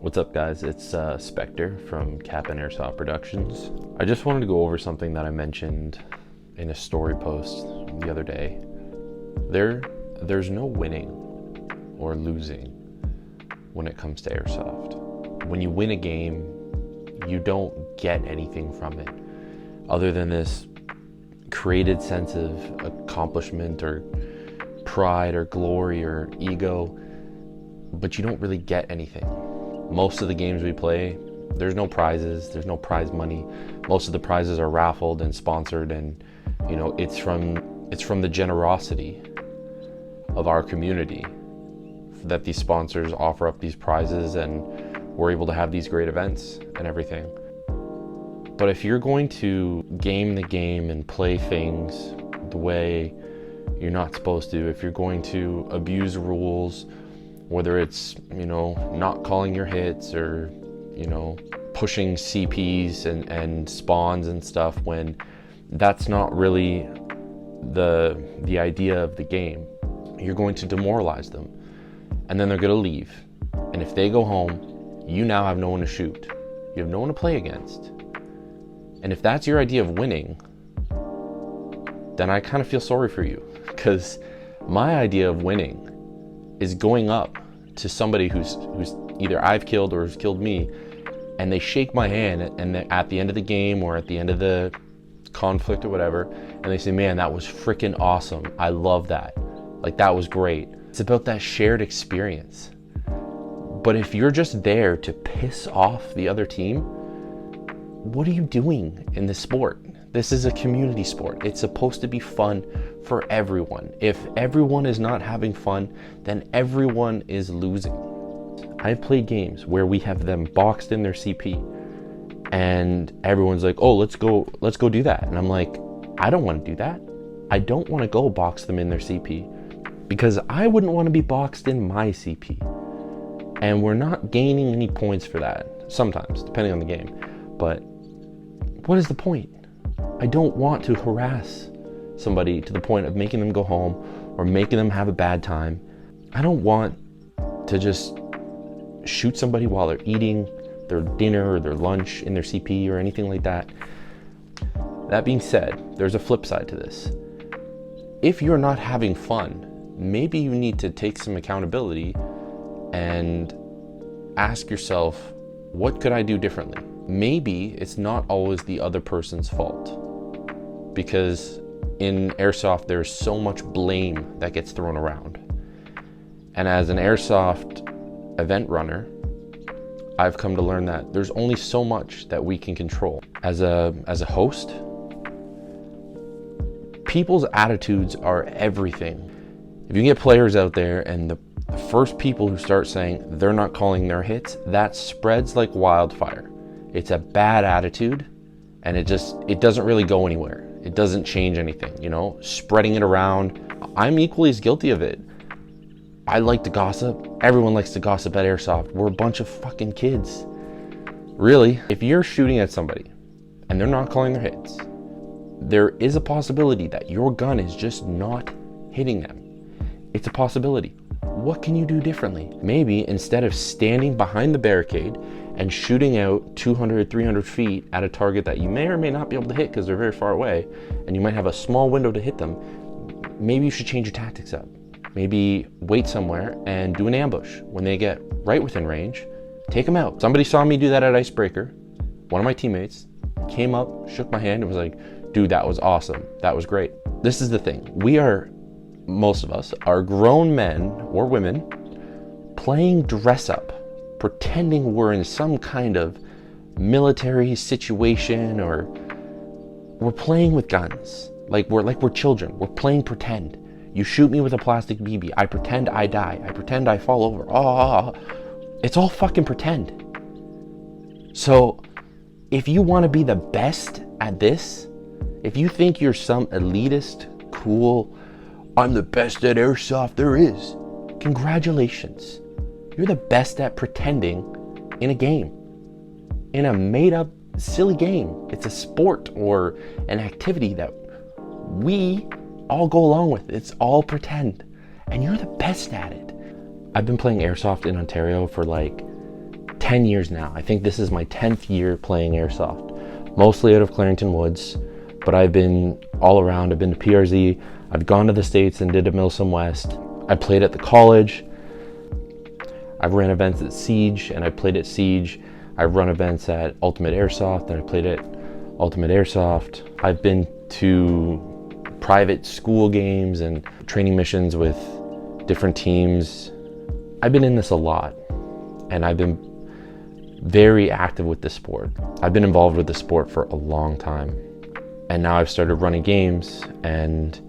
What's up, guys? It's Spectre from Cappon.Airsoft.Productions. I just wanted to go over something that I mentioned in a story post the other day. There's no winning or losing when it comes to airsoft. When you win a game, you don't get anything from it other than this created sense of accomplishment or pride or glory or ego, but you don't really get anything. Most of the games we play, there's no prizes, there's no prize money. Most of the prizes are raffled and sponsored, and it's from the generosity of our community that these sponsors offer up these prizes, and we're able to have these great events and everything. But if you're going to game the game and play things the way you're not supposed to, if you're going to abuse rules, whether it's, not calling your hits or, pushing CPs and spawns and stuff, when that's not really the idea of the game, you're going to demoralize them. And then they're going to leave. And if they go home, you now have no one to shoot. You have no one to play against. And if that's your idea of winning, then I kind of feel sorry for you, because my idea of winning is going up to somebody who's either I've killed or has killed me, and they shake my hand and at the end of the game or at the end of the conflict or whatever, and they say, man, that was freaking awesome. I love that. Like, that was great. It's about that shared experience. But if you're just there to piss off the other team, what are you doing in this sport? This is a community sport. It's supposed to be fun for everyone. If everyone is not having fun, then everyone is losing. I've played games where we have them boxed in their CP and everyone's like, oh, let's go do that. And I'm like, I don't want to do that. I don't want to go box them in their CP, because I wouldn't want to be boxed in my CP. And we're not gaining any points for that, sometimes, depending on the game. But what is the point? I don't want to harass somebody to the point of making them go home or making them have a bad time. I don't want to just shoot somebody while they're eating their dinner or their lunch in their CP or anything like that. That being said, there's a flip side to this. If you're not having fun, maybe you need to take some accountability and ask yourself, what could I do differently? Maybe it's not always the other person's fault, because in airsoft there's so much blame that gets thrown around. And as an airsoft event runner, I've come to learn that there's only so much that we can control. As a host, people's attitudes are everything. If you get players out there and the first people who start saying they're not calling their hits, that spreads like wildfire. It's a bad attitude, and it doesn't really go anywhere. It doesn't change anything, spreading it around. I'm equally as guilty of it. I like to gossip. Everyone likes to gossip at airsoft. We're a bunch of fucking kids. Really, if you're shooting at somebody and they're not calling their hits, there is a possibility that your gun is just not hitting them. It's a possibility. What can you do differently? Maybe instead of standing behind the barricade and shooting out 200, 300 feet at a target that you may or may not be able to hit because they're very far away, and you might have a small window to hit them, maybe you should change your tactics up. Maybe wait somewhere and do an ambush. When they get right within range, take them out. Somebody saw me do that at Icebreaker. One of my teammates came up, shook my hand, and was like, dude, that was awesome. That was great. This is the thing. Most of us are grown men or women playing dress up, pretending we're in some kind of military situation, or we're playing with guns like we're children. We're playing pretend. You shoot me with a plastic BB, I pretend I die. I pretend I fall over. It's all fucking pretend. So if you want to be the best at this, if you think you're some elitist, cool, I'm the best at airsoft there is, congratulations. You're the best at pretending in a game, in a made up silly game. It's a sport or an activity that we all go along with. It's all pretend, and you're the best at it. I've been playing airsoft in Ontario for like 10 years now. I think this is my 10th year playing airsoft, mostly out of Clarington Woods, but I've been all around. I've been to PRZ, I've gone to the States and did a Milsom West. I played at the college. I've ran events at Siege and I played at Siege. I've run events at Ultimate Airsoft and I played at Ultimate Airsoft. I've been to private school games and training missions with different teams. I've been in this a lot and I've been very active with the sport. I've been involved with the sport for a long time. And now I've started running games and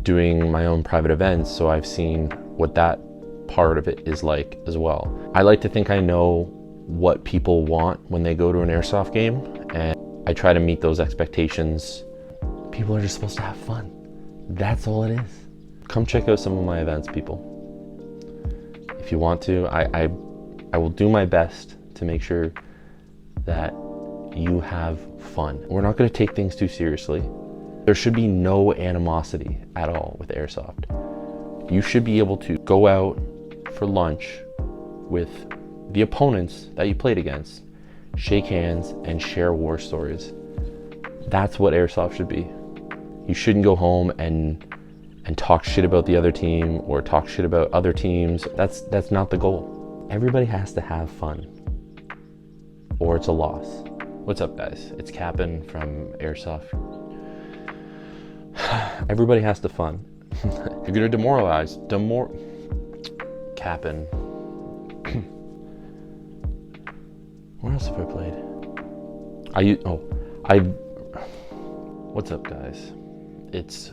doing my own private events, so I've seen what that part of it is like as well. I like to think I know what people want when they go to an airsoft game, and I try to meet those expectations. People are just supposed to have fun. That's all it is. Come check out some of my events, people. If you want to, I will do my best to make sure that you have fun. We're not going to take things too seriously. There should be no animosity at all with airsoft. You should be able to go out for lunch with the opponents that you played against, shake hands, and share war stories. That's what airsoft should be. You shouldn't go home and talk shit about the other team or talk shit about other teams. That's not the goal. Everybody has to have fun, or it's a loss. What's up, guys? It's Cappon from Airsoft. Everybody has to fun. If you're gonna demoralize, Cappon. Where else have I played? What's up, guys? It's